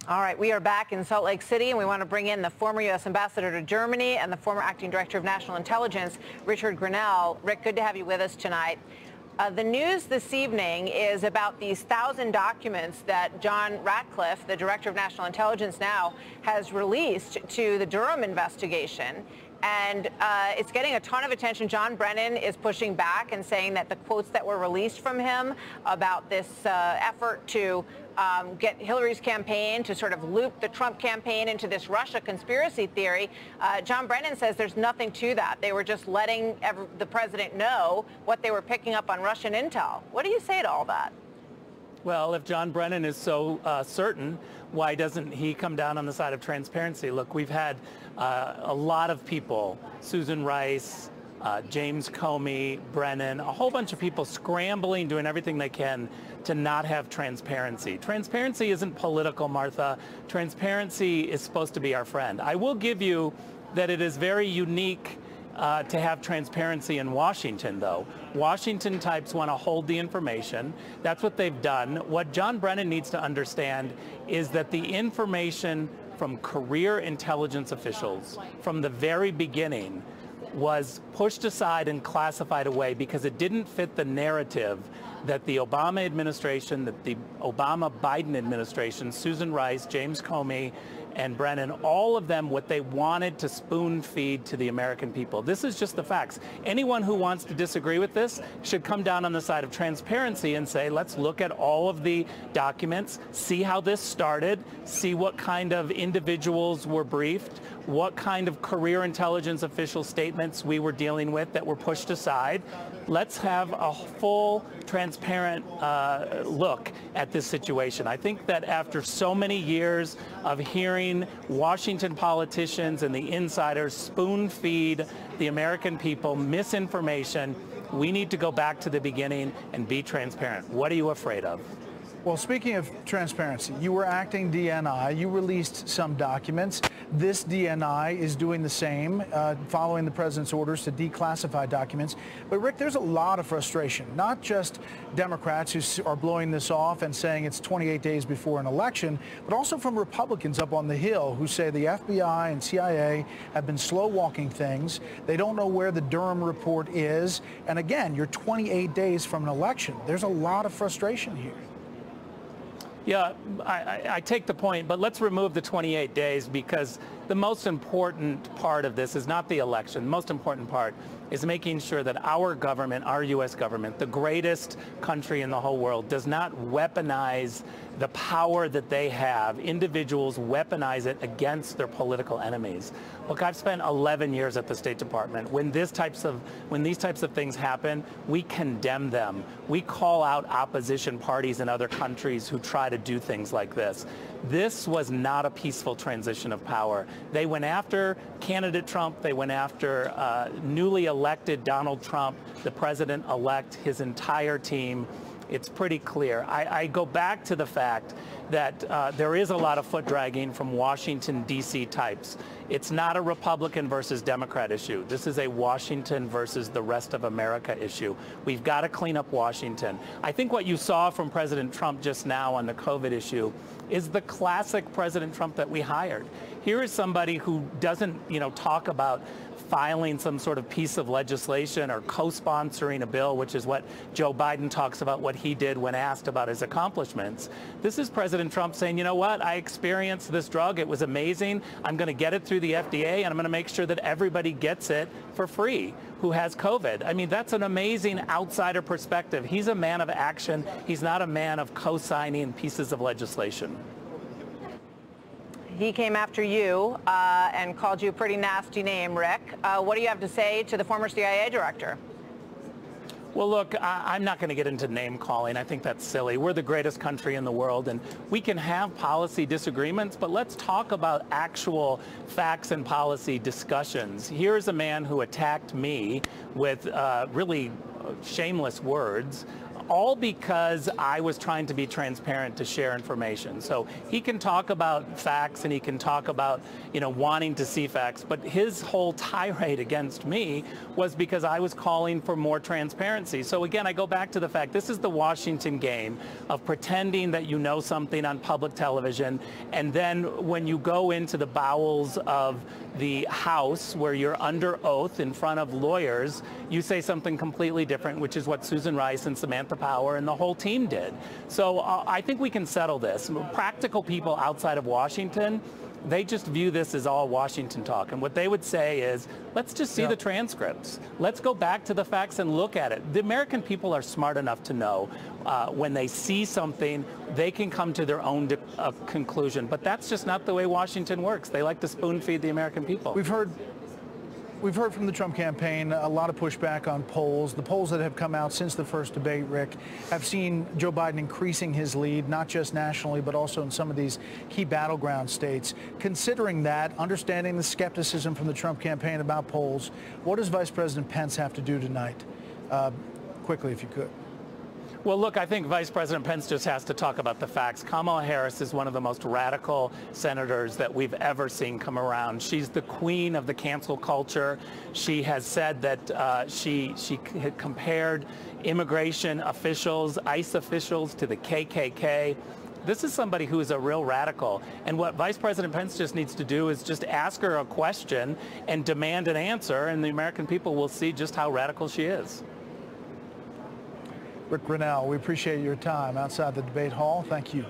All right, we are back in Salt Lake City, and we want to bring in the former U.S. ambassador to Germany and the former acting director of national intelligence, Ric Grenell. Rick, good to have you with us tonight. The news this evening is about these 1,000 documents that John Ratcliffe, the director of national intelligence now, has released to the Durham investigation. And it's getting a ton of attention. John Brennan is pushing back and saying that the quotes that were released from him about this effort to get Hillary's campaign to sort of loop the Trump campaign into this Russia conspiracy theory, John Brennan says there's nothing to that. They were just letting the president know what they were picking up on Russian intel. What do you say to all that? Well, if John Brennan is so certain, why doesn't he come down on the side of transparency? Look, we've had a lot of people, Susan Rice, James Comey, Brennan, a whole bunch of people scrambling, doing everything they can to not have transparency. Transparency isn't political, Martha. Transparency is supposed to be our friend. I will give you that it is very unique to have transparency in Washington, though. Washington types want to hold the information. That's what they've done. What John Brennan needs to understand is that the information from career intelligence officials from the very beginning was pushed aside and classified away because it didn't fit the narrative that the Obama administration, that the Obama-Biden administration, Susan Rice, James Comey, and Brennan, all of them, what they wanted to spoon feed to the American people. This is just the facts. Anyone who wants to disagree with this should come down on the side of transparency and say, let's look at all of the documents, see how this started, see what kind of individuals were briefed, what kind of career intelligence official statements we were dealing with that were pushed aside. Let's have a full, transparent look at this situation. I think that after so many years of hearing Washington politicians and the insiders spoon feed the American people misinformation, we need to go back to the beginning and be transparent. What are you afraid of? Well, speaking of transparency, you were acting DNI. You released some documents. This DNI is doing the same, following the president's orders to declassify documents. But, Rick, there's a lot of frustration, not just Democrats who are blowing this off and saying it's 28 days before an election, but also from Republicans up on the Hill who say the FBI and CIA have been slow-walking things. They don't know where the Durham report is. And, again, you're 28 days from an election. There's a lot of frustration here. Yeah, I take the point, but let's remove the 28 days because the most important part of this is not the election. The most important part is making sure that our government, our U.S. government, the greatest country in the whole world, does not weaponize the power that they have. Individuals weaponize it against their political enemies. Look, I've spent 11 years at the State Department. When these types of things happen, we condemn them. We call out opposition parties in other countries who try to do things like this. This was not a peaceful transition of power. They went after candidate Trump. They went after newly elected Donald Trump, the president-elect, his entire team. It's pretty clear. I go back to the fact that there is a lot of foot dragging from Washington, D.C. types. It's not a Republican versus Democrat issue. This is a Washington versus the rest of America issue. We've got to clean up Washington. I think what you saw from President Trump just now on the COVID issue is the classic President Trump that we hired. Here is somebody who doesn't, talk about filing some sort of piece of legislation or co-sponsoring a bill, which is what Joe Biden talks about what he did when asked about his accomplishments. This is President Trump saying, you know what, I experienced this drug, it was amazing, I'm going to get it through the FDA, and I'm going to make sure that everybody gets it for free who has COVID. I mean, that's an amazing outsider perspective. He's a man of action. He's not a man of co-signing pieces of legislation. He came after you and called you a pretty nasty name, Rick. What do you have to say to the former CIA director? Well, look, I'm not going to get into name calling. I think that's silly. We're the greatest country in the world, and we can have policy disagreements, but let's talk about actual facts and policy discussions. Here's a man who attacked me with really shameless words all because I was trying to be transparent to share information. So he can talk about facts and he can talk about, wanting to see facts, but his whole tirade against me was because I was calling for more transparency. So again, I go back to the fact this is the Washington game of pretending that you know something on public television, and then when you go into the bowels of the House where you're under oath in front of lawyers, you say something completely different, which is what Susan Rice and Samantha Power and the whole team did. So I think we can settle this. Practical people outside of Washington, they just view this as all Washington talk. And what they would say is, let's just see the transcripts. Let's go back to the facts and look at it. The American people are smart enough to know when they see something, they can come to their own conclusion. But that's just not the way Washington works. They like to spoon feed the American people. We've heard from the Trump campaign a lot of pushback on polls. The polls that have come out since the first debate, Rick, have seen Joe Biden increasing his lead, not just nationally, but also in some of these key battleground states. Considering that, understanding the skepticism from the Trump campaign about polls, what does Vice President Pence have to do tonight? Quickly, if you could. Well, look, I think Vice President Pence just has to talk about the facts. Kamala Harris is one of the most radical senators that we've ever seen come around. She's the queen of the cancel culture. She has said that she had compared immigration officials, ICE officials, to the KKK. This is somebody who is a real radical. And what Vice President Pence just needs to do is just ask her a question and demand an answer, and the American people will see just how radical she is. Ric Grenell, we appreciate your time outside the debate hall. Thank you.